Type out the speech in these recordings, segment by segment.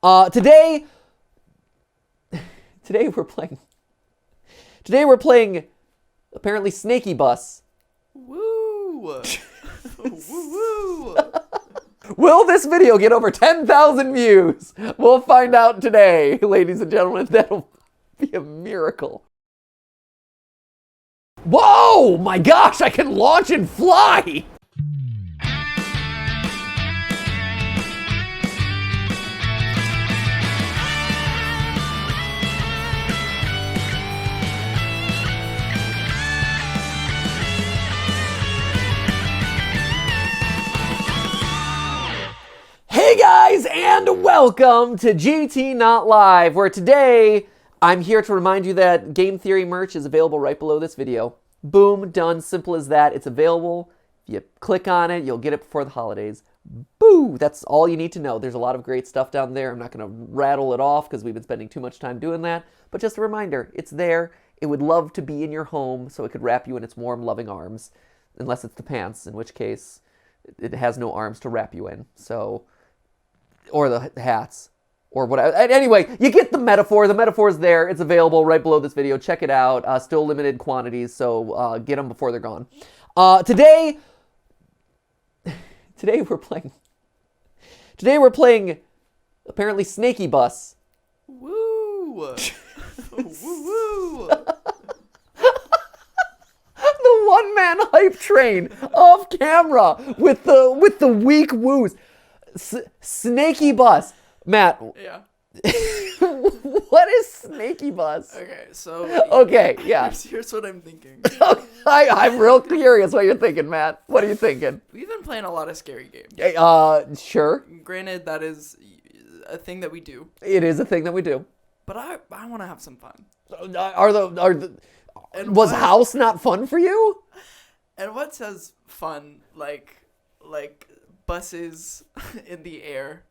Today we're playing apparently Snakeybus. Woo! Woo! Will this video get over 10,000 views? We'll find out today, ladies and gentlemen. That'll be a miracle. Whoa! My gosh, I can launch and fly! Hey guys, and welcome to GT Not Live, where today I'm here to remind you that Game Theory merch is available right below this video. Boom, done, simple as that. It's available. If you click on it, you'll get it before the holidays. Boo! That's all you need to know. There's a lot of great stuff down there. I'm not going to rattle it off because we've been spending too much time doing that. But just a reminder, it's there. It would love to be in your home so it could wrap you in its warm, loving arms. Unless it's the pants, in which case it has no arms to wrap you in. So... or the hats, or whatever. Anyway, you get the metaphor. The metaphor's there. It's available right below this video. Check it out. Still limited quantities, so get them before they're gone. Today we're playing apparently Snakeybus. Woo! Woo! The one-man hype train off camera with the weak woos. Snakeybus. Matt. Yeah. What is Snakeybus? Okay, so... Okay, yeah. Here's what I'm thinking. I'm real curious what you're thinking, Matt. What are you thinking? We've been playing a lot of scary games. Sure. Granted, that is a thing that we do. It is a thing that we do. But I want to have some fun. Was House not fun for you? And what says fun, like buses in the air,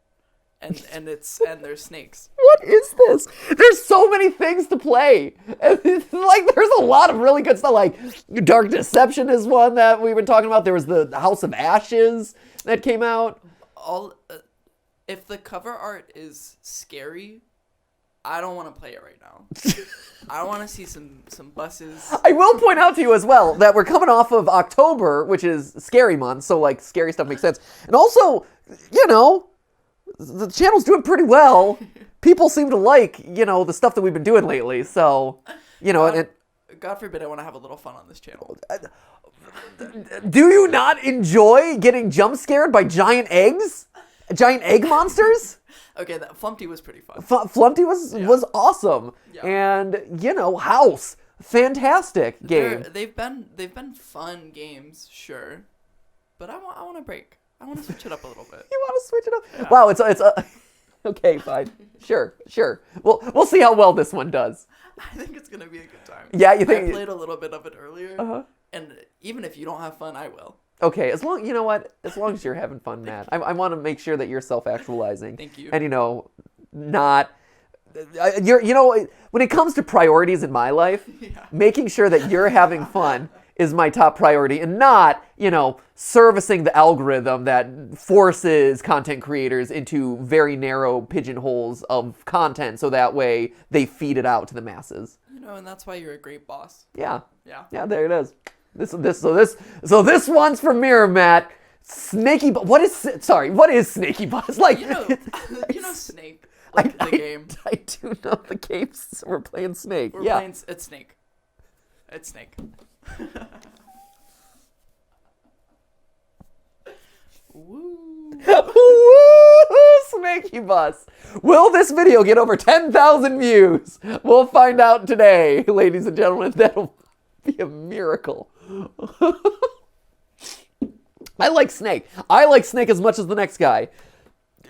and there's snakes. What is this? There's so many things to play. Like, there's a lot of really good stuff. Like Dark Deception is one that we've been talking about. There was the House of Ashes that came out. If the cover art is scary, I don't want to play it right now. I want to see some buses. I will point out to you as well that we're coming off of October, which is scary month, so like scary stuff makes sense. And also, you know, the channel's doing pretty well. People seem to like, you know, the stuff that we've been doing lately. So, you know, God forbid I want to have a little fun on this channel. Do you not enjoy getting jump scared by giant eggs? Giant egg monsters? Okay, that Flumpty was pretty fun. Flumpty was awesome. Yeah. And, you know, House, fantastic game. They've been fun games, sure. But I want a break. I want to switch it up a little bit. You want to switch it up? Yeah. Wow, it's okay, fine. Sure. We'll see how well this one does. I think it's going to be a good time. Yeah, you think? I played a little bit of it earlier. And even if you don't have fun, I will. Okay, you know what? As long as you're having fun, Matt. I want to make sure that you're self-actualizing. Thank you. And, you know, not... you know, when it comes to priorities in my life, making sure that you're having fun is my top priority, and not, you know, servicing the algorithm that forces content creators into very narrow pigeonholes of content so that way they feed it out to the masses. You know, and that's why you're a great boss. Yeah. Yeah. Yeah, there it is. So this one's from Mirror Matt. What is Snakeybus? Like, you know Snake. Like the game. I do know the game. We're playing Snake. It's Snake. It's Snake. Woo. Woo! Snakeybus. Will this video get over 10,000 views? We'll find out today, ladies and gentlemen. That'll be a miracle. I like Snake. I like Snake as much as the next guy.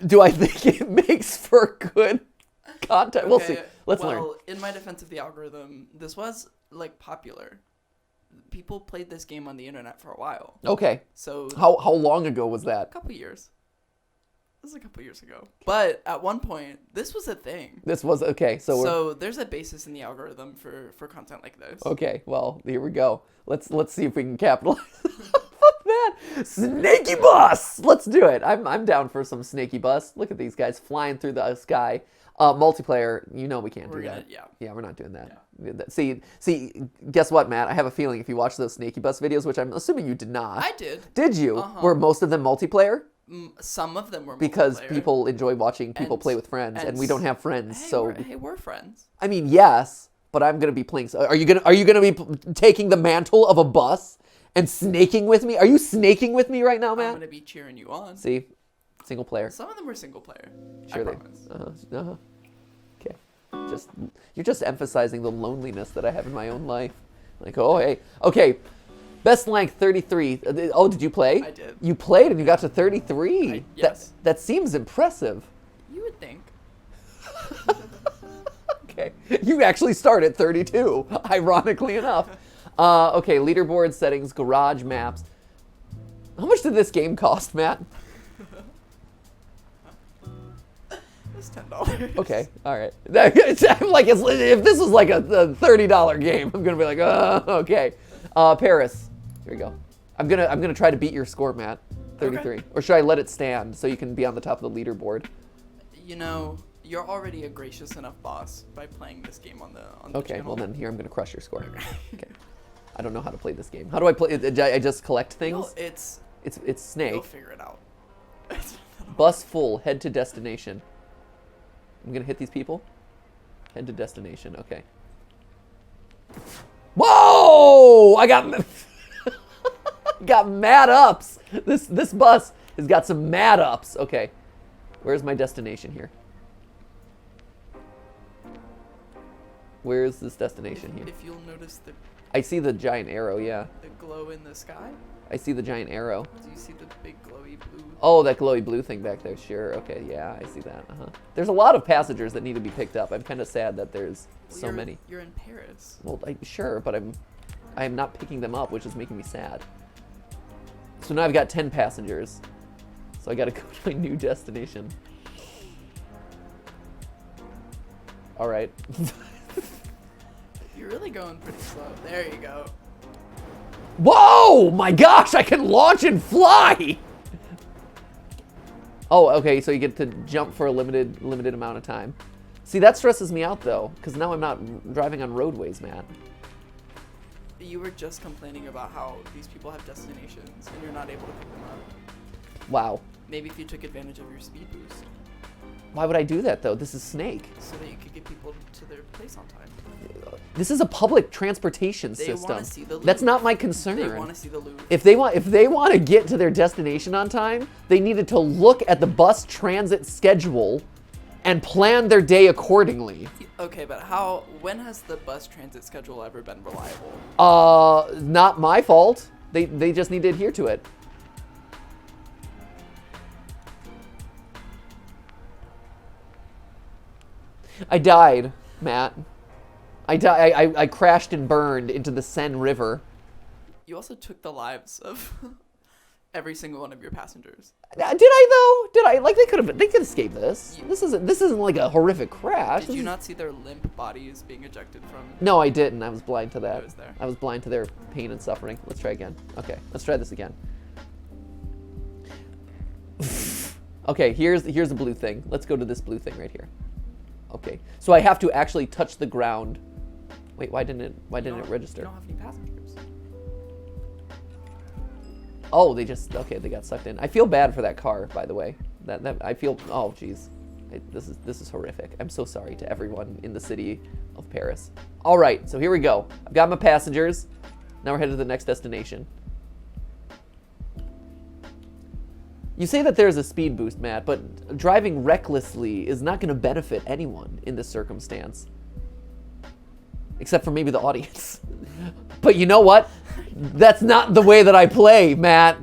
Do I think it makes for good content? We'll see. Let's learn. Well, in my defense of the algorithm, this was like popular. People played this game on the internet for a while. Okay. So how long ago was that? A couple years. This was a couple years ago. But at one point, this was a thing. This was okay. So there's a basis in the algorithm for content like this. Okay. Well, here we go. Let's see if we can capitalize on Matt. Snakeybus. Let's do it. I'm down for some Snakeybus. Look at these guys flying through the sky. Multiplayer, you know we can't do that. Yeah, we're not doing that. Yeah. See, guess what, Matt? I have a feeling if you watch those Snakeybus videos, which I'm assuming you did not. I did. Did you? Were most of them multiplayer? Some of them were because multiplayer. people enjoy watching people play with friends, and we don't have friends. We're friends. I mean, yes, but I'm gonna be playing. Are you gonna be taking the mantle of a bus and snaking with me? Are you snaking with me right now, Matt? I'm gonna be cheering you on. See, single player. Some of them were single player. Sure, I promise. Okay, you're just emphasizing the loneliness that I have in my own life. Like, oh hey, okay. Best length 33. Oh, did you play? I did. You played and you got to 33. Yes. That seems impressive. You would think. Okay. You actually start at 32, ironically enough. Okay, leaderboard settings, garage maps. How much did this game cost, Matt? It's $10. Okay, all right. I'm like, if this was like a $30 game, I'm gonna be like, okay. Paris. Here we go. I'm gonna try to beat your score, Matt. 33. Okay. Or should I let it stand so you can be on the top of the leaderboard? You know, you're already a gracious enough boss by playing this game on the Okay, channel. well then here I'm gonna crush your score. Okay. I don't know how to play this game. How do I play? I just collect things. No, it's Snake. You'll figure it out. Bus full. Head to destination. I'm gonna hit these people. Head to destination. Okay. Whoa! I got mad ups. This bus has got some mad ups. Okay. Where's my destination here? Where's this destination here? If you'll notice I see the giant arrow, yeah. The glow in the sky? I see the giant arrow. Do you see the big glowy blue? Oh, that glowy blue thing back there. Sure. Okay. Yeah, I see that. There's a lot of passengers that need to be picked up. I'm kind of sad that there's so many. You're in Paris. Well, sure, but I'm not picking them up, which is making me sad. So now I've got 10 passengers. So I got to go to my new destination. All right. You're really going pretty slow. There you go. Whoa! My gosh, I can launch and fly! Oh, okay, so you get to jump for a limited amount of time. See, that stresses me out, though, because now I'm not driving on roadways, Matt. You were just complaining about how these people have destinations, and you're not able to pick them up. Wow. Maybe if you took advantage of your speed boost. Why would I do that, though? This is Snake. So that you could get people to their place on time. This is a public transportation system. They want to see the Louvre. That's not my concern. They want to see the Louvre. If they want to get to their destination on time, they needed to look at the bus transit schedule and plan their day accordingly. Okay, but when has the bus transit schedule ever been reliable? Not my fault. They just need to adhere to it. I died, Matt. I crashed and burned into the Seine River. You also took the lives of every single one of your passengers. Did I though? Did I? Like they could escape this. This isn't like a horrific crash. Did you not see their limp bodies being ejected from? No, I didn't. I was blind to that. I was there. I was blind to their pain and suffering. Let's try again. Okay, let's try this again. Okay, here's the blue thing. Let's go to this blue thing right here. Okay, so I have to actually touch the ground. Wait, why didn't it register? You don't have any passengers. Oh, they got sucked in. I feel bad for that car, by the way. I feel, oh jeez. This is horrific. I'm so sorry to everyone in the city of Paris. All right, so here we go. I've got my passengers. Now we're headed to the next destination. You say that there's a speed boost, Matt, but driving recklessly is not going to benefit anyone in this circumstance. Except for maybe the audience. But you know what? That's not the way that I play, Matt.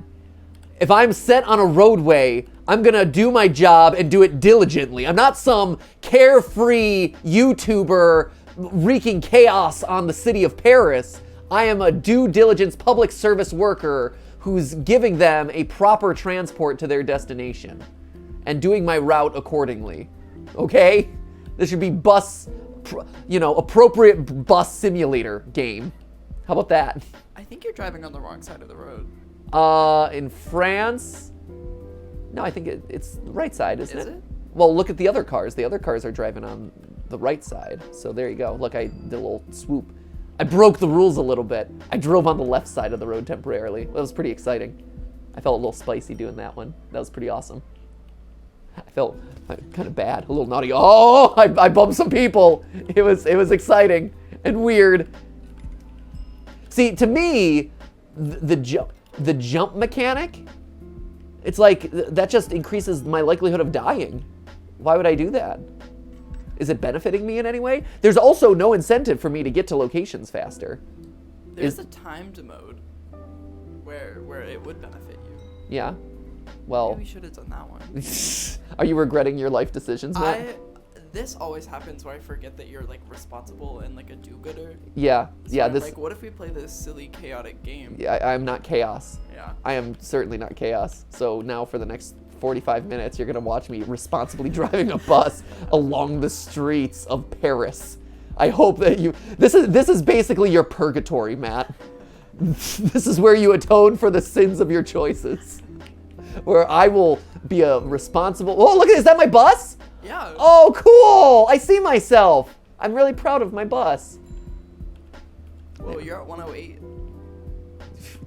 If I'm set on a roadway, I'm going to do my job and do it diligently. I'm not some carefree YouTuber wreaking chaos on the city of Paris. I am a due diligence public service worker who's giving them a proper transport to their destination and doing my route accordingly. Okay? This should be appropriate bus simulator game. How about that? I think you're driving on the wrong side of the road. In France, no, I think it's the right side, isn't Is it? it? Well, look at the other cars. The other cars are driving on the right side. So there you go. Look, I did a little swoop. I broke the rules a little bit. I drove on the left side of the road temporarily. That was pretty exciting. I felt a little spicy doing that one. That was pretty awesome. I felt kind of bad, a little naughty. Oh, I bumped some people. It was exciting and weird. See, to me, the jump mechanic, it's like that just increases my likelihood of dying. Why would I do that? Is it benefiting me in any way? There's also no incentive for me to get to locations faster. There's a timed mode where it would benefit you. Yeah. Well, maybe we should have done that one. Are you regretting your life decisions, Matt? This always happens where I forget that you're like responsible and like a do-gooder. Yeah, So yeah. I'm This. like, what if we play this silly chaotic game? Yeah, I'm not chaos. Yeah. I am certainly not chaos. So now for the next 45 minutes, you're gonna watch me responsibly driving a bus along the streets of Paris. I hope that you. This is basically your purgatory, Matt. This is where you atone for the sins of your choices. Where I will be a responsible. Oh, look at this! Is that my bus? Yeah. Oh, cool! I see myself. I'm really proud of my bus. Well, you're at 108.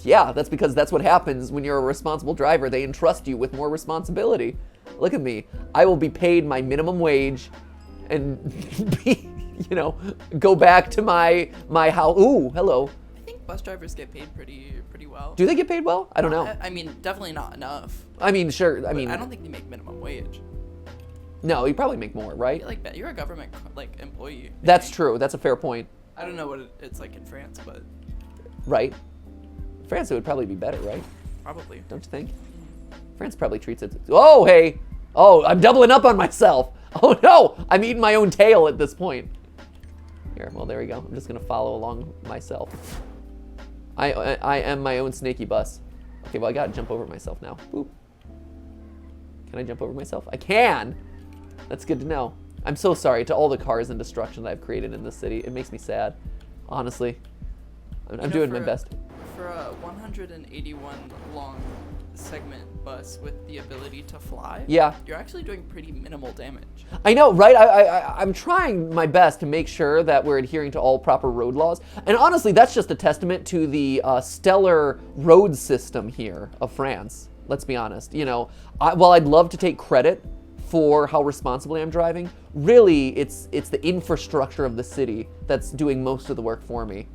Yeah, that's because that's what happens when you're a responsible driver. They entrust you with more responsibility. Look at me. I will be paid my minimum wage and be, go back to my house. Ooh, hello. I think bus drivers get paid pretty well. Do they get paid well? I don't know. I mean, definitely not enough. I mean, sure. I But mean, I don't think they make minimum wage. no, you probably make more, right? You're a government employee. That's true. That's a fair point. I don't know what it's like in France, but Right? France, it would probably be better, right? probably. Don't you think? France probably treats it. Oh, hey. Oh, I'm doubling up on myself. Oh, no. I'm eating my own tail at this point. Here, well, there we go. I'm just going to follow along myself. I am my own Snakeybus. Okay, well, I got to jump over myself now. Boop. Can I jump over myself? I can. That's good to know. I'm so sorry to all the cars and destruction that I've created in this city. It makes me sad. Honestly. I'm doing my best. For a 181 long segment bus with the ability to fly, Yeah. you're actually doing pretty minimal damage. I know, right? I'm trying my best to make sure that we're adhering to all proper road laws. And honestly, that's just a testament to the stellar road system here of France. Let's be honest. While I'd love to take credit for how responsibly I'm driving, really, it's the infrastructure of the city that's doing most of the work for me.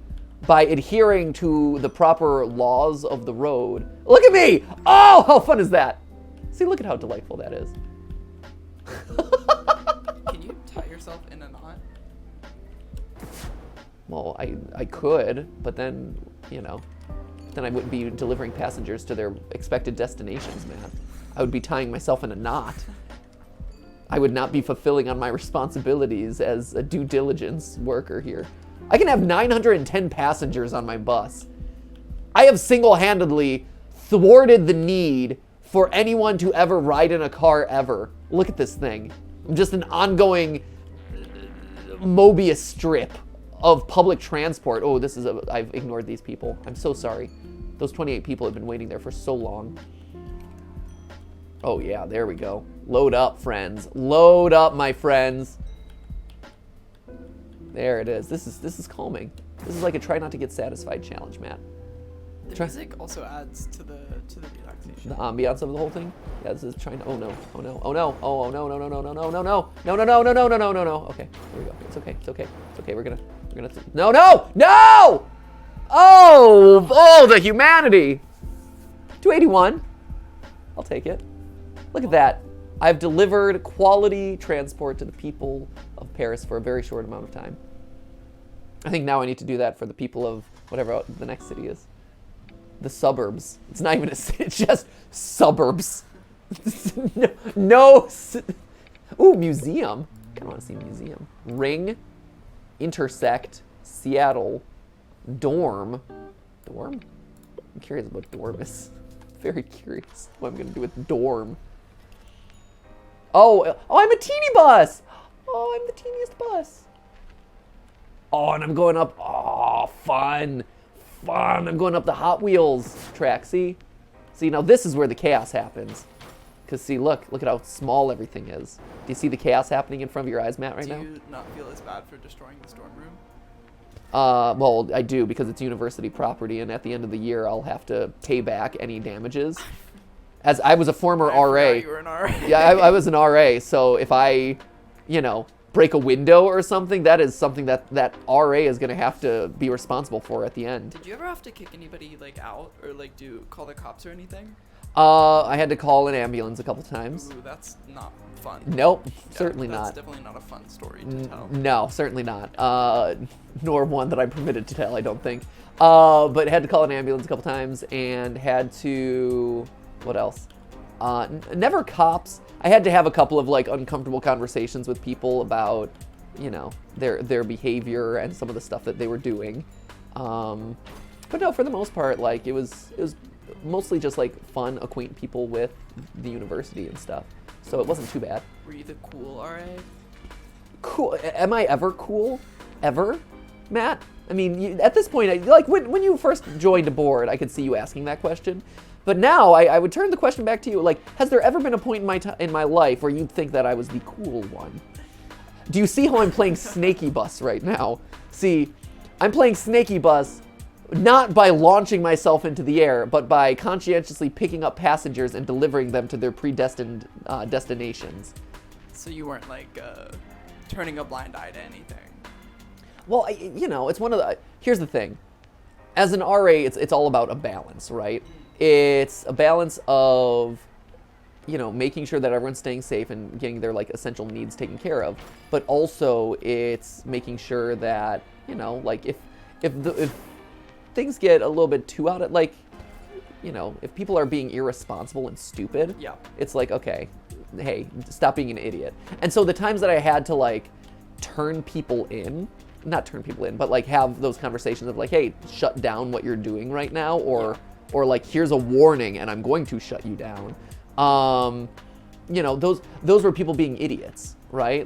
By adhering to the proper laws of the road. Look at me! Oh, how fun is that? See, look at how delightful that is. Can you tie yourself in a knot? Well, I could, but then, then I wouldn't be delivering passengers to their expected destinations, man. I would be tying myself in a knot. I would not be fulfilling on my responsibilities as a due diligence worker here. I can have 910 passengers on my bus. I have single-handedly thwarted the need for anyone to ever ride in a car ever. Look at this thing. I'm just an ongoing Mobius strip of public transport. Oh, I've ignored these people. I'm so sorry. Those 28 people have been waiting there for so long. Oh yeah, there we go. Load up, friends. Load up, my friends. There it is. This is calming. This is like a try not to get satisfied challenge, Matt. The music also adds to the relaxation. The ambiance of the whole thing. Yeah, this is trying to. Oh no! Oh no! Oh no! Oh no! No! No! No! No! No! No! No! No! No! No! No! No! No! No! No! Okay, here we go. It's okay. It's okay. It's okay. We're gonna. No! No! No! Oh! The humanity. 281. I'll take it. Look at that. I've delivered quality transport to the people of Paris for a very short amount of time. I think now I need to do that for the people of whatever the next city is. The suburbs. It's not even a city, it's just suburbs. no. Ooh, museum. I kind of want to see a museum. Ring, intersect, Seattle, dorm. Dorm? I'm curious about dorm is. Very curious what I'm going to do with dorm. Oh, I'm a teeny bus. Oh, I'm the teeniest bus. Oh, and I'm going up. Oh, fun. I'm going up the Hot Wheels track. See? See, now this is where the chaos happens. Because see, look at how small everything is. Do you see the chaos happening in front of your eyes, Matt, right now? Do you not feel as bad for destroying the storm room? Well, I do, because it's university property, and at the end of the year, I'll have to pay back any damages. As I was a former RA. Forgot you were an RA. Yeah, I was an RA, so if I, break a window or something, that is something that RA is going to have to be responsible for at the end. Did you ever have to kick anybody out or call the cops or anything? I had to call an ambulance a couple times. Ooh, that's not fun. Nope, Yeah, certainly that's not. definitely not a fun story to tell. No, certainly not. Nor one that I'm permitted to tell, I don't think. But had to call an ambulance a couple times and had to, what else? Never cops. I had to have a couple of uncomfortable conversations with people about, their behavior and some of the stuff that they were doing. But no, for the most part, it was mostly just fun, acquaint people with the university and stuff. So it wasn't too bad. Were you the cool RA? Cool. Am I ever cool? Ever, Matt? I mean, at this point, when you first joined a board, I could see you asking that question. But now I would turn the question back to you. Has there ever been a point in my life where you'd think that I was the cool one? Do you see how I'm playing Snakeybus right now? See, I'm playing Snakeybus not by launching myself into the air, but by conscientiously picking up passengers and delivering them to their predestined destinations. So you weren't turning a blind eye to anything. Well, it's one of the. Here's the thing. As an RA, it's all about a balance, right? It's a balance of, making sure that everyone's staying safe and getting their essential needs taken care of, but also it's making sure that if things get a little bit too out of if people are being irresponsible and stupid, yeah, it's okay, hey, stop being an idiot. And so the times that I had to turn people in, not turn people in, but have those conversations of hey, shut down what you're doing right now, or here's a warning and I'm going to shut you down. Those were people being idiots, right?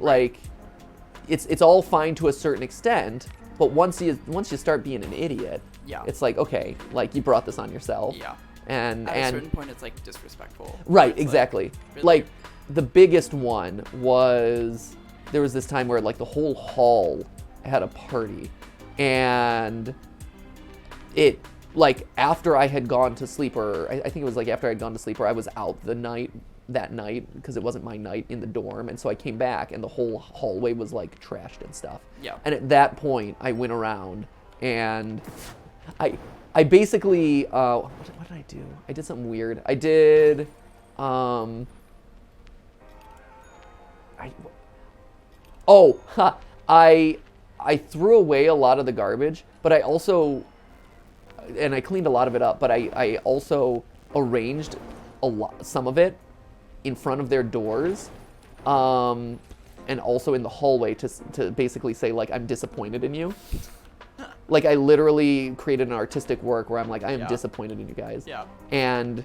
It's all fine to a certain extent, but once you start being an idiot, yeah, it's okay, you brought this on yourself. Yeah. And at a certain point, it's disrespectful. Right, it's exactly. Really? The biggest one was there was this time where the whole hall had a party, and it after I had gone to sleep, or I think it was after I had gone to sleep, or I was out that night because it wasn't my night in the dorm, and so I came back and the whole hallway was trashed and stuff. Yeah. And at that point, I went around and I basically what did I do? I did something weird. I did I threw away a lot of the garbage, but I also, and I cleaned a lot of it up, but I also arranged some of it in front of their doors, and also in the hallway to basically say I'm disappointed in you. I literally created an artistic work where I'm I am disappointed in you guys. Yeah. And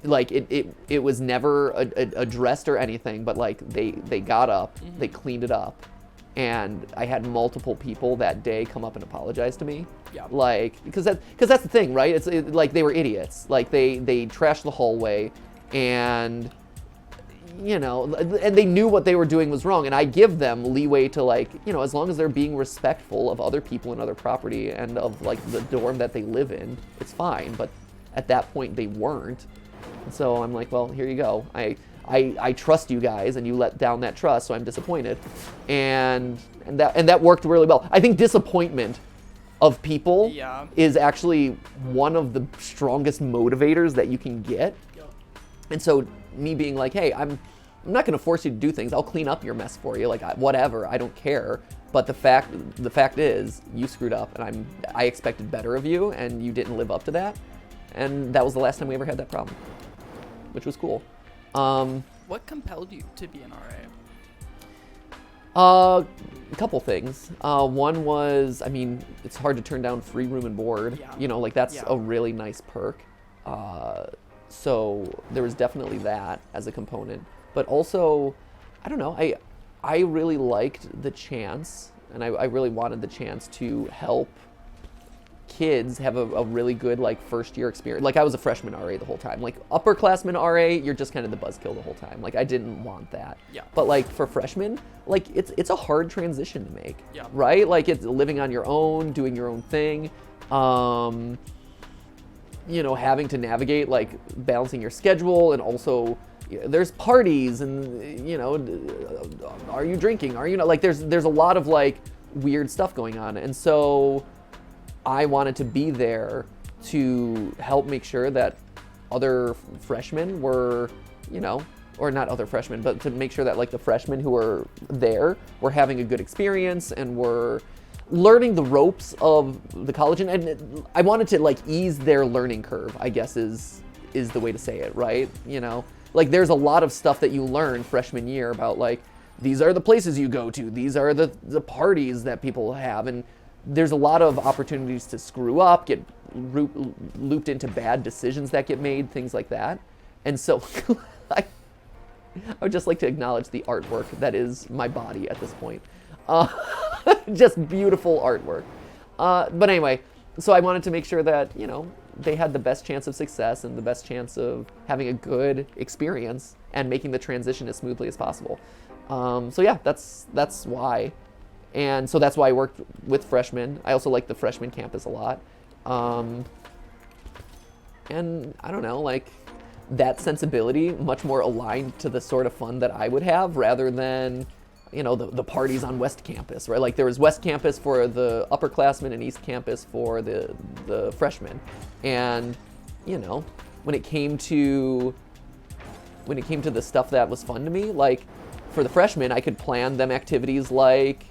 it was never addressed or anything, but they got up, mm-hmm. They cleaned it up, and I had multiple people that day come up and apologize to me. Yeah. Because that's the thing, right? It's they were idiots. They trashed the hallway, and and they knew what they were doing was wrong, and I give them leeway to as long as they're being respectful of other people and other property and of the dorm that they live in, it's fine. But at that point they weren't. And so I'm well, here you go. I trust you guys, and you let down that trust, so I'm disappointed. And that worked really well. I think disappointment of people is actually one of the strongest motivators that you can get. Yep. And so me being hey, I'm not going to force you to do things. I'll clean up your mess for you. Whatever, I don't care. But the fact is, you screwed up, and I expected better of you, and you didn't live up to that. And that was the last time we ever had that problem, which was cool. What compelled you to be an RA? A couple things. One was, it's hard to turn down free room and board. Yeah. That's a really nice perk. So there was definitely that as a component. But also, I don't know, I really liked the chance, and I really wanted the chance to help kids have a really good like first year experience. Like I was a freshman RA the whole time. Like upperclassmen RA, you're just kind of the buzzkill the whole time. Like I didn't want that. Yeah. But like for freshmen, like it's a hard transition to make. Yeah. Right? Like it's living on your own, doing your own thing. You know, having to navigate like balancing your schedule, and also there's parties, and you know, are you drinking? Are you not? Like there's a lot of like weird stuff going on, and so I wanted to be there to help make sure that other freshmen were, you know, or not other freshmen, but to make sure that like the freshmen who were there were having a good experience and were learning the ropes of the college. And I wanted to like ease their learning curve, I guess is the way to say it, right? You know, like there's a lot of stuff that you learn freshman year about like, these are the places you go to, these are the parties that people have, and there's a lot of opportunities to screw up, get looped into bad decisions that get made, things like that. And so I would just like to acknowledge the artwork that is my body at this point. Just beautiful artwork. But anyway, so I wanted to make sure that, you know, they had the best chance of success and the best chance of having a good experience and making the transition as smoothly as possible. So yeah, that's why. And so that's why I worked with freshmen. I also like the freshman campus a lot. And I don't know, like that sensibility much more aligned to the sort of fun that I would have rather than, you know, the parties on West Campus, right? Like there was West Campus for the upperclassmen and East Campus for the freshmen. And, you know, when it came to the stuff that was fun to me, like for the freshmen, I could plan them activities like,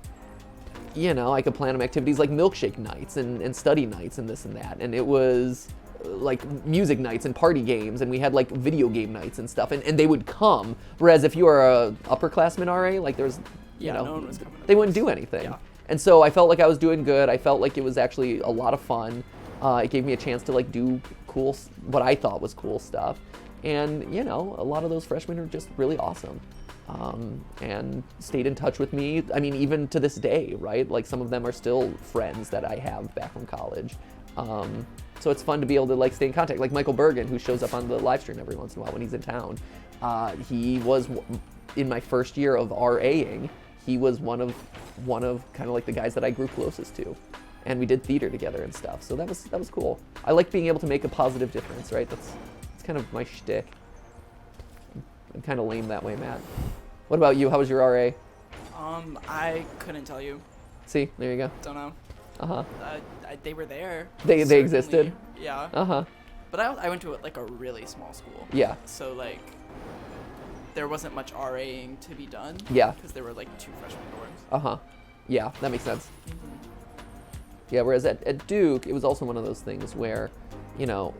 you know, I could plan them activities like milkshake nights and study nights and this and that. And it was like music nights and party games, and we had like video game nights and stuff, and they would come. Whereas if you were a upperclassman RA, like there's, you know, no one was coming. They wouldn't do anything. Yeah. And so I felt like I was doing good. I felt like it was actually a lot of fun. It gave me a chance to like do cool, what I thought was cool stuff. And, you know, a lot of those freshmen are just really awesome. And stayed in touch with me. I mean, even to this day, right? Like some of them are still friends that I have back from college. So it's fun to be able to like stay in contact. Like Michael Bergen, who shows up on the live stream every once in a while when he's in town. He was in my first year of RAing. He was one of kind of like the guys that I grew closest to, and we did theater together and stuff. So that was cool. I like being able to make a positive difference, right? That's kind of my shtick. I'm kind of lame that way, Matt. What about you? How was your RA? I couldn't tell you. See, there you go. Don't know. Uh-huh. They were there. They certainly. existed? Yeah. Uh-huh. But I went to like a really small school. Yeah. So like, there wasn't much RAing to be done. Yeah. Because there were like 2 freshman dorms. Uh-huh. Yeah, that makes sense. Yeah, whereas at Duke, it was also one of those things where, you know,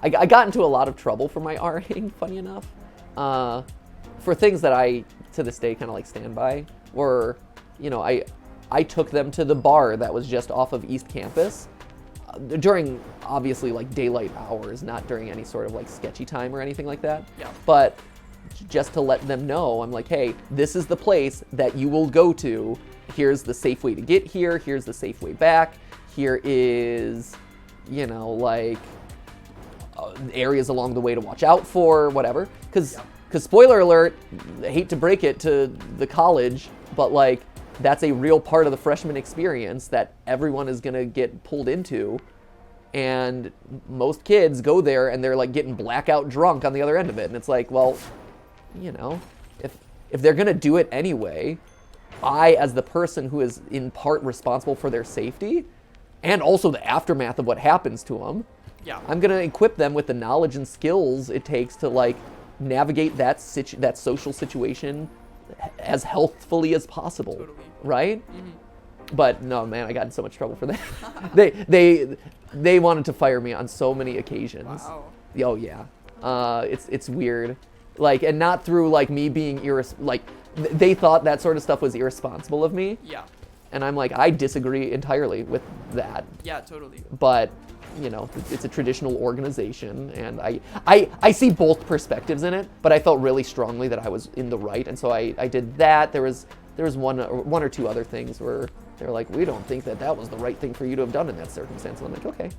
I got into a lot of trouble for my RAing, funny enough, for things that I, to this day, kind of like stand by, were, you know, I took them to the bar that was just off of East Campus during, obviously, like daylight hours, not during any sort of like sketchy time or anything like that. Yeah. But just to let them know, I'm like, hey, this is the place that you will go to. Here's the safe way to get here. Here's the safe way back. Here is, you know, like areas along the way to watch out for, whatever. Because spoiler alert, I hate to break it to the college, but like that's a real part of the freshman experience that everyone is gonna get pulled into. And most kids go there and they're like getting blackout drunk on the other end of it. And it's like, well, you know, if they're gonna do it anyway, I, as the person who is in part responsible for their safety and also the aftermath of what happens to them, I'm gonna equip them with the knowledge and skills it takes to like navigate that social situation as healthfully as possible. Totally. Right? Mm-hmm. But no, man, I got in so much trouble for that. They wanted to fire me on so many occasions. Wow. Oh yeah. It's weird. Like, and not through like me being they thought that sort of stuff was irresponsible of me. Yeah. And I'm like, I disagree entirely with that. Yeah, totally. But, you know, it's a traditional organization, and I see both perspectives in it, but I felt really strongly that I was in the right, and so I did that. There was there was one or two other things where they were like, we don't think that was the right thing for you to have done in that circumstance. And I'm like, okay,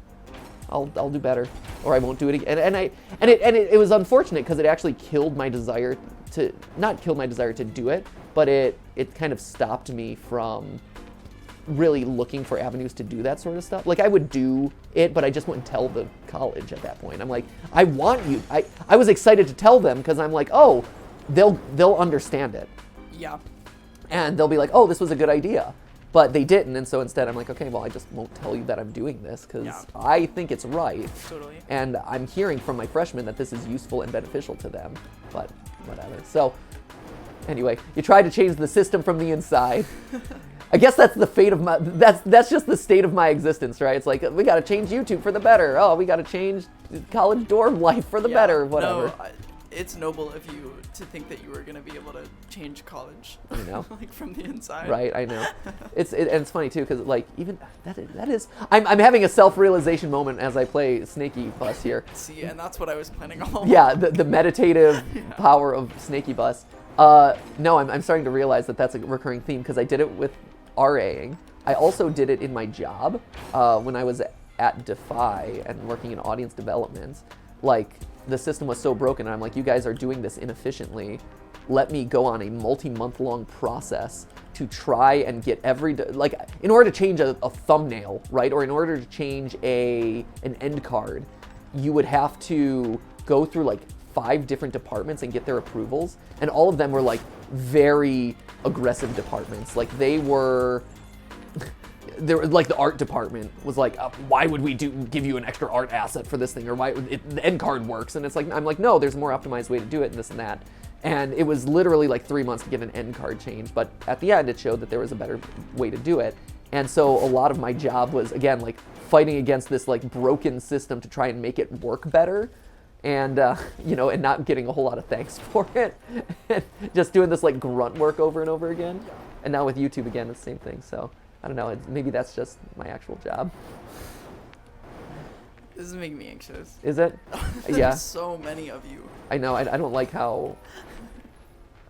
I'll do better, or I won't do it again. And it was unfortunate because it actually killed my desire to, not killed my desire to do it, but it kind of stopped me from really looking for avenues to do that sort of stuff. Like I would do it, but I just wouldn't tell the college at that point. I'm like, I want you. I was excited to tell them because I'm like, oh, they'll understand it. Yeah. And they'll be like, oh, this was a good idea. But they didn't, and so instead I'm like, okay, well, I just won't tell you that I'm doing this because I think it's right. Totally. And I'm hearing from my freshmen that this is useful and beneficial to them, but whatever. So anyway, you try to change the system from the inside. I guess that's the fate of my, that's just the state of my existence, right? It's like, we got to change YouTube for the better. Oh, we got to change college dorm life for the better, whatever. No, it's noble of you to think that you were going to be able to change college. I know. Like from the inside. Right, I know. And it's funny too, because like even that is I'm having a self-realization moment as I play Snakeybus here. See, and that's what I was planning on. Yeah, the meditative power of Snakeybus. No, I'm starting to realize that that's a recurring theme because I did it with RAing. I also did it in my job when I was at Defy and working in audience development. Like, the system was so broken, and I'm like, you guys are doing this inefficiently. Let me go on a multi-month long process to try and get like, in order to change a thumbnail, right? Or in order to change an end card, you would have to go through like 5 different departments and get their approvals. And all of them were like very aggressive departments. Like they were like the art department was like, why would we give you an extra art asset for this thing? Or why the end card works? And it's like, I'm like, no, there's a more optimized way to do it and this and that. And it was literally like 3 months to get an end card change. But at the end, it showed that there was a better way to do it. And so a lot of my job was, again, like fighting against this like broken system to try and make it work better. And, you know, and not getting a whole lot of thanks for it. Just doing this like grunt work over and over again. And now with YouTube again, it's the same thing. So I don't know, maybe that's just my actual job. This is making me anxious. Is it? There's Yeah. so many of you. I know, I don't like how...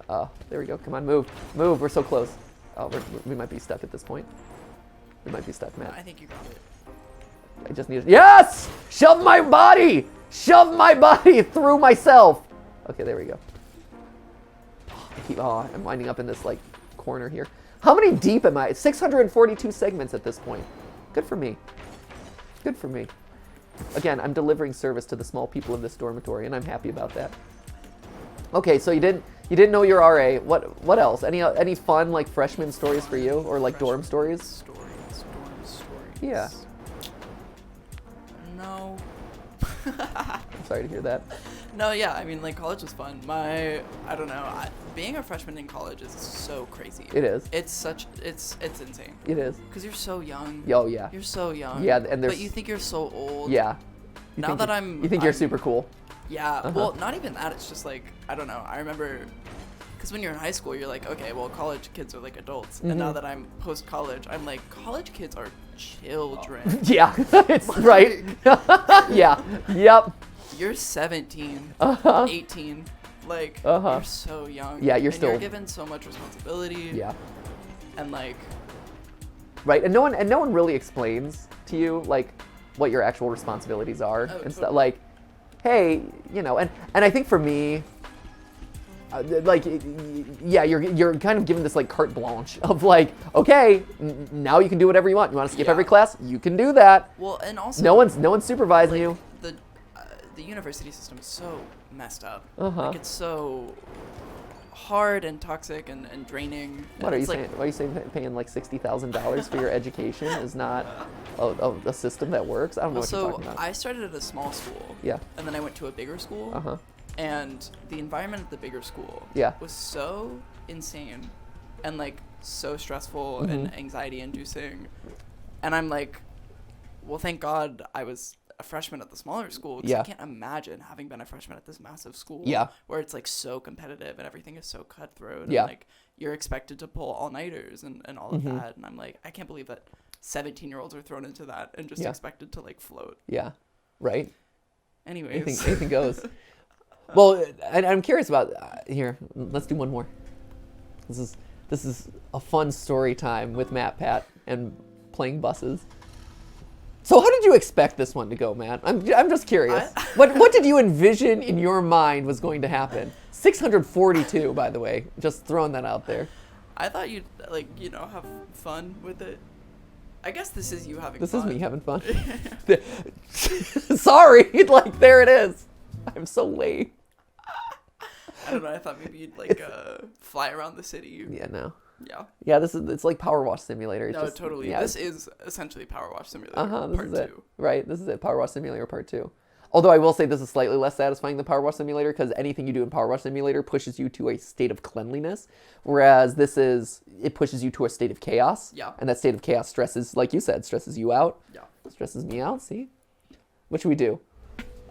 there we go, come on, move. Move, we're so close. Oh, we might be stuck at this point. We might be stuck, Matt. I think you got it. I just need to... Yes! Shove my body! Shove my body through myself! Okay, there we go. I'm winding up in this, like, corner here. How many deep am I? 642 segments at this point. Good for me. Good for me. Again, I'm delivering service to the small people of this dormitory, and I'm happy about that. Okay, so you didn't know your RA. What else? Any fun like freshman stories for you, or like dorm stories? Dorm stories. Yeah. No. I'm sorry to hear that. No, yeah, I mean, like, college was fun. I don't know, being a freshman in college is so crazy. It is. It's insane. It is. Because you're so young. Oh, yeah. You're so young. Yeah, and there's... But you think you're so old. Yeah. You think you're super cool. Yeah, well, not even that. It's just, like, I don't know. I remember... Because when you're in high school, you're like, okay, well, college kids are, like, adults. And now that I'm post-college, I'm like, college kids are children. Yeah, it's right. Yeah, yep. You're 17, 18, like, you're so young. Yeah, you're and still... you're given so much responsibility. Yeah. And, like... Right, and no one really explains to you, like, what your actual responsibilities are. And stuff. Like, hey, you know, and I think for me... like, yeah, you're kind of given this like carte blanche of like, okay, now you can do whatever you want. You want to skip every class? You can do that. Well, and also no one's supervising you. The university system is so messed up. Like it's so hard and toxic and draining. What are you saying? Why are you saying paying like $60,000 for your education is not a system that works? I don't know what you're talking about. So I started at a small school. Yeah. And then I went to a bigger school. And the environment at the bigger school was so insane and like so stressful and anxiety inducing. And I'm like, well, thank God I was a freshman at the smaller school. Because I can't imagine having been a freshman at this massive school where it's like so competitive and everything is so cutthroat. And like you're expected to pull all-nighters and all of that. And I'm like, I can't believe that 17-year-olds are thrown into that and just expected to like float. Yeah, right. Anyways. Anything goes. Well, I'm curious about here. Let's do one more. This is a fun story time with Matt Pat and playing buses. So how did you expect this one to go, Matt? I'm just curious. What did you envision in your mind was going to happen? 642, by the way. Just throwing that out there. I thought you'd, like, you know, have fun with it. I guess this is you having fun. This is me having fun. Sorry, like, there it is. I'm so late. I don't know, I thought maybe you'd, like, fly around the city. Yeah, no. Yeah. Yeah, it's like Power Wash Simulator. It's no, just, totally. Yeah. This is essentially Power Wash Simulator this Part is 2. It. Right, this is it. Power Wash Simulator Part 2. Although I will say this is slightly less satisfying than Power Wash Simulator because anything you do in Power Wash Simulator pushes you to a state of cleanliness, whereas it pushes you to a state of chaos. Yeah. And that state of chaos stresses, like you said, stresses you out. Yeah. Stresses me out, see? What should we do?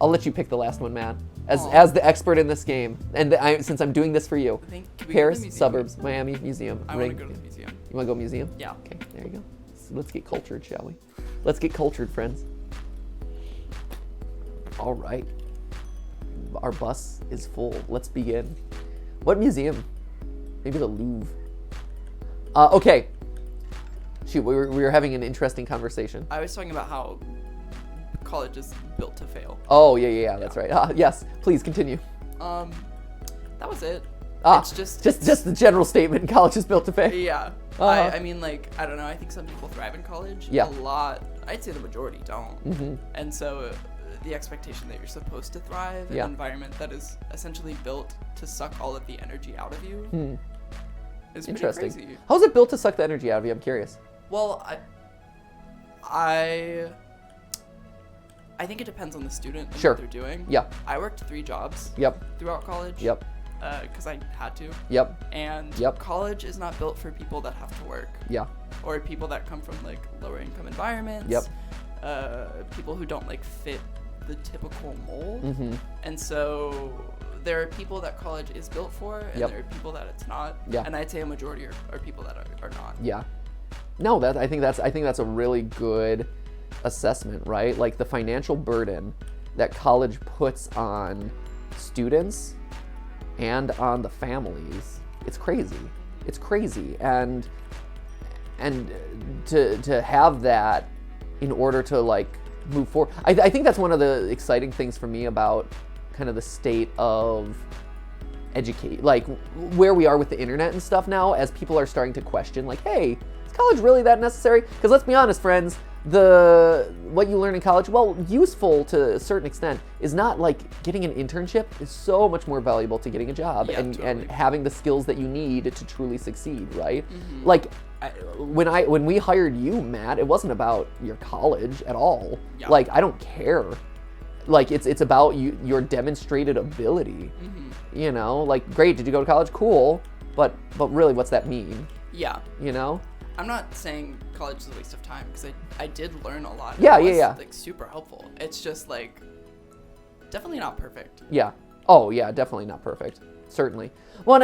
I'll let you pick the last one, Matt. As the expert in this game, and since I'm doing this for you. Paris, suburbs, Miami, museum. I want to go to the museum. You want to go museum? Yeah. Okay, there you go. So let's get cultured, shall we? Let's get cultured, friends. All right. Our bus is full. Let's begin. What museum? Maybe the Louvre. Okay. Shoot, we were having an interesting conversation. I was talking about how college is built to fail. Oh, yeah, that's right. Yes, please continue. That was it. It's just the general statement. College is built to fail. Yeah. I mean, like, I don't know. I think some people thrive in college. Yeah. A lot. I'd say the majority don't. Mm-hmm. And so the expectation that you're supposed to thrive in an environment that is essentially built to suck all of the energy out of you is pretty interesting. Crazy. How's it built to suck the energy out of you? I'm curious. Well, I think it depends on the student and Sure. what they're doing. Yeah. I worked 3 jobs. Yep. Throughout college. Yep. Because I had to. Yep. And college is not built for people that have to work. Yeah. Or people that come from, like, lower income environments. Yep. People who don't, like, fit the typical mold. Mm-hmm. And so there are people that college is built for, and there are people that it's not. Yeah. And I'd say a majority are people that are not. Yeah. No, I think that's a really good assessment, right? Like the financial burden that college puts on students and on the families. It's crazy. And to have that in order to, like, move forward. I think that's one of the exciting things for me about kind of the state of educate, like where we are with the internet and stuff now, as people are starting to question, like, hey, is college really that necessary? Because let's be honest, friends, what you learn in college, well, useful to a certain extent, is not like getting an internship is so much more valuable to getting a job and having the skills that you need to truly succeed, right? Mm-hmm. Like, when we hired you, Matt, it wasn't about your college at all. Yeah. Like, I don't care. Like, it's about your demonstrated ability. Mm-hmm. You know, like, great, did you go to college? Cool, but really, what's that mean? Yeah. You know? I'm not saying college is a waste of time, because I did learn a lot. Yeah. Like, super helpful. It's just, like, definitely not perfect. Yeah. Oh, yeah, definitely not perfect. Certainly. Well,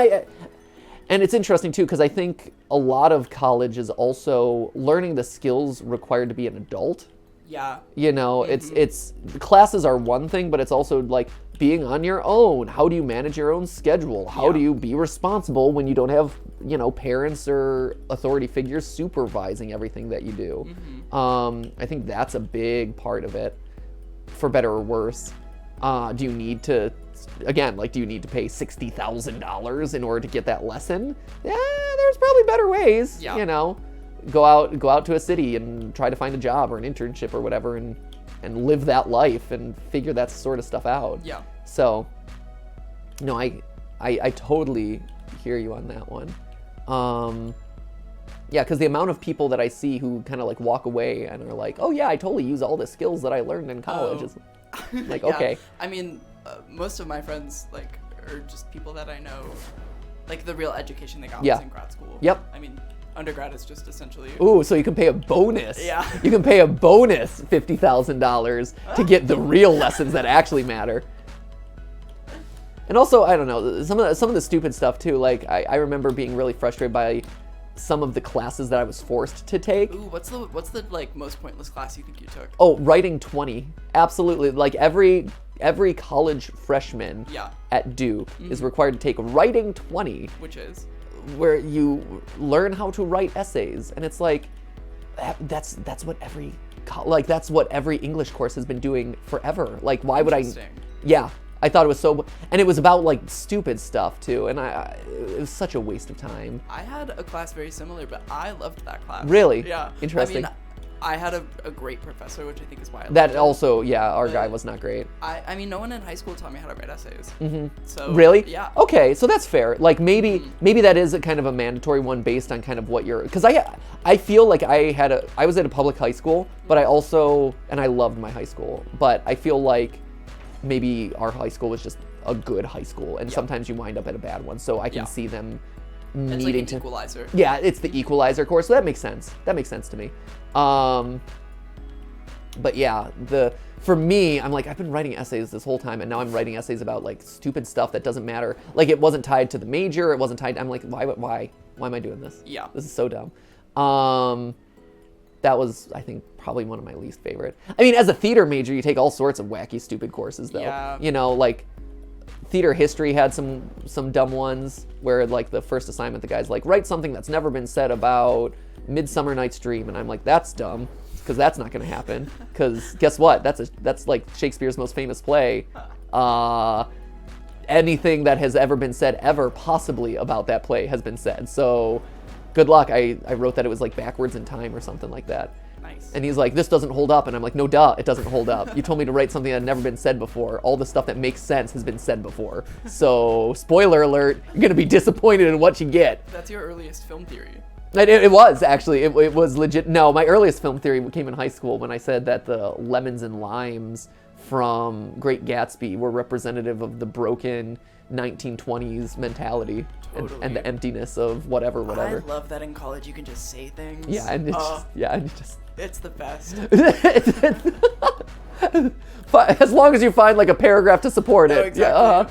and it's interesting, too, because I think a lot of college is also learning the skills required to be an adult. Yeah. You know, it's classes are one thing, but it's also, like, being on your own. How do you manage your own schedule? How do you be responsible when you don't have, you know, parents or authority figures supervising everything that you do? Mm-hmm. I think that's a big part of it, for better or worse. Do you need to pay $60,000 in order to get that lesson? Yeah, there's probably better ways. Yeah. You know, go out to a city and try to find a job or an internship or whatever, and live that life and figure that sort of stuff out. Yeah. So, no, I totally hear you on that one. Yeah, because the amount of people that I see who kind of, like, walk away and are like, oh yeah, I totally use all the skills that I learned in college. Is like, yeah. Okay. I mean, most of my friends, like, are just people that I know, like, the real education they got was in grad school. Yep. I mean, undergrad is just essentially... Ooh, so you can pay a bonus. Yeah. You can pay a bonus $50,000 to get the real lessons that actually matter. And also, I don't know, some of the stupid stuff too. Like, I remember being really frustrated by some of the classes that I was forced to take. Ooh, what's the like most pointless class you think you took? Oh, writing 20. Absolutely. Like, every college freshman at Duke is required to take writing 20. where you learn how to write essays, and it's like that's what that's what every English course has been doing forever. Like, why would I? Yeah, I thought it was so, and it was about like stupid stuff too, and it was such a waste of time. I had a class very similar, but I loved that class. Really? Yeah. Interesting. I mean, I had a great professor, which I think is why I loved that it. Also, yeah, our guy was not great. I mean, no one in high school taught me how to write essays. So really? Yeah. Okay, so that's fair. Like, maybe that is a kind of a mandatory one based on kind of what you're, because I feel like I was at a public high school, but I also, and I loved my high school, but I feel like maybe our high school was just a good high school, and sometimes you wind up at a bad one. So I can see them needing like an to equalizer. Yeah, it's the equalizer course, so that makes sense. That makes sense to me. But yeah, for me, I'm like, I've been writing essays this whole time, and now I'm writing essays about like stupid stuff that doesn't matter. Like, it wasn't tied to the major, it wasn't tied. I'm like, why am I doing this? Yeah, this is so dumb. That was, I think, probably one of my least favorite. I mean, as a theater major, you take all sorts of wacky, stupid courses, though. Yeah. You know, like theater history had some dumb ones where, like, the first assignment, the guy's like, write something that's never been said about Midsummer Night's Dream, and I'm like, that's dumb, because that's not going to happen. Because guess what? That's like Shakespeare's most famous play. Anything that has ever been said ever possibly about that play has been said. So good luck. I wrote that it was like backwards in time or something like that. Nice. And he's like, this doesn't hold up. And I'm like, no, duh, it doesn't hold up. You told me to write something that had never been said before. All the stuff that makes sense has been said before. So, spoiler alert, you're going to be disappointed in what you get. That's your earliest film theory. It was, actually. It was legit. No, my earliest film theory came in high school when I said that the lemons and limes from Great Gatsby were representative of the broken 1920s mentality. Totally. And the emptiness of whatever. I love that in college you can just say things. Yeah, and it's just it's the best. As long as you find like a paragraph to support it. Exactly. Yeah,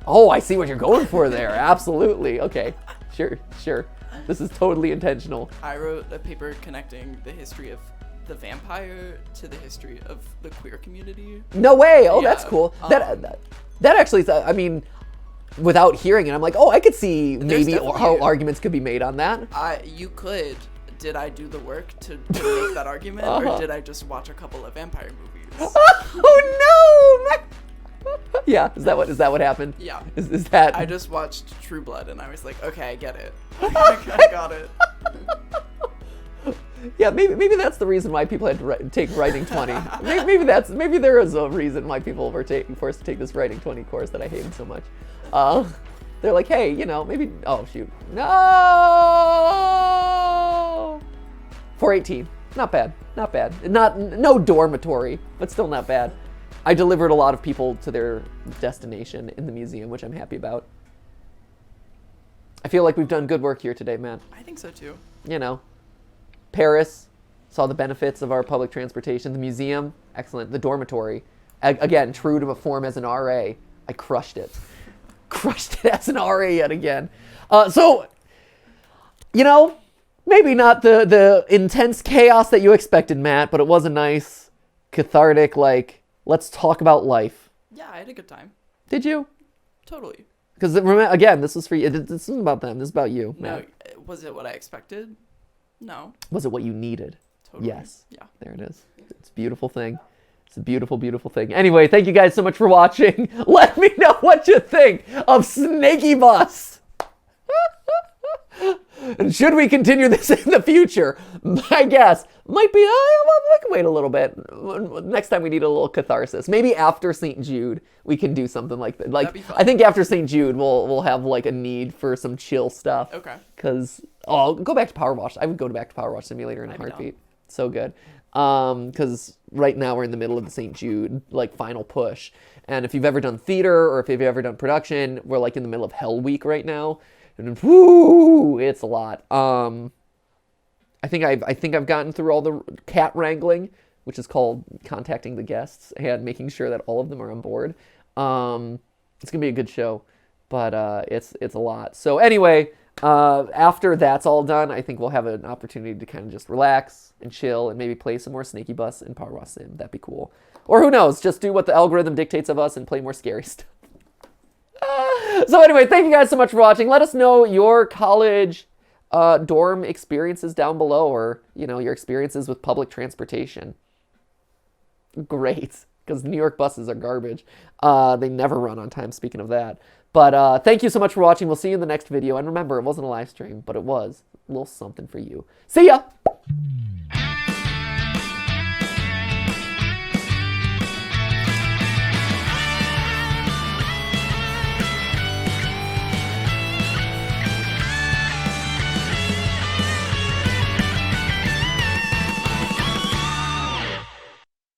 oh, I see what you're going for there. Absolutely. Okay. Sure. This is totally intentional. I wrote a paper connecting the history of the vampire to the history of the queer community. No way. Oh, that's cool. That actually, I mean, without hearing it, I'm like, oh, I could see maybe how arguments could be made on that. You could. Did I do the work to make that argument, or did I just watch a couple of vampire movies? Oh no! Yeah, is that what happened? Yeah. Is that? I just watched True Blood, and I was like, okay, I get it. I got it. Yeah, maybe that's the reason why people had to take Writing 20. maybe there is a reason why people were forced to take this Writing 20 course that I hated so much. They're like, hey, maybe. Oh shoot, no. 418, not bad. No dormitory, but still not bad. I delivered a lot of people to their destination in the museum, which I'm happy about. I feel like we've done good work here today, man. I think so too. Paris, saw the benefits of our public transportation. The museum, excellent. The dormitory, again, true to my form as an RA, I crushed it. Crushed it as an RA yet again. Maybe not the intense chaos that you expected, Matt, but it was a nice, cathartic, like, let's talk about life. Yeah, I had a good time. Did you? Totally. Because, again, this was for you. This isn't about them. This is about you, Matt. No, was it what I expected? No. Was it what you needed? Totally. Yes. Yeah. There it is. It's a beautiful thing. It's a beautiful, beautiful thing. Anyway, thank you guys so much for watching. Let me know what you think of Snakeybus. And should we continue this in the future? My guess might be, I can wait a little bit. Next time we need a little catharsis. Maybe after St. Jude, we can do something like that. Like, I think after St. Jude, we'll have like a need for some chill stuff. Okay. Because, go back to Power Wash. I would go back to Power Wash Simulator in a heartbeat. So good. Because right now we're in the middle of the St. Jude, like, final push. And if you've ever done theater or if you've ever done production, we're like in the middle of Hell Week right now. And whoo, it's a lot. I think I've gotten through all the cat wrangling, which is called contacting the guests and making sure that all of them are on board. It's gonna be a good show, but it's a lot. So anyway, after that's all done, I think we'll have an opportunity to kind of just relax and chill and maybe play some more Snakeybus and Power Wash Sim. That'd be cool. Or who knows, just do what the algorithm dictates of us and play more scary stuff. So anyway, thank you guys so much for watching. Let us know your college dorm experiences down below, or, you know, your experiences with public transportation. Great, because New York buses are garbage. They never run on time, speaking of that. But thank you so much for watching. We'll see you in the next video. And remember, it wasn't a live stream, but it was a little something for you. See ya!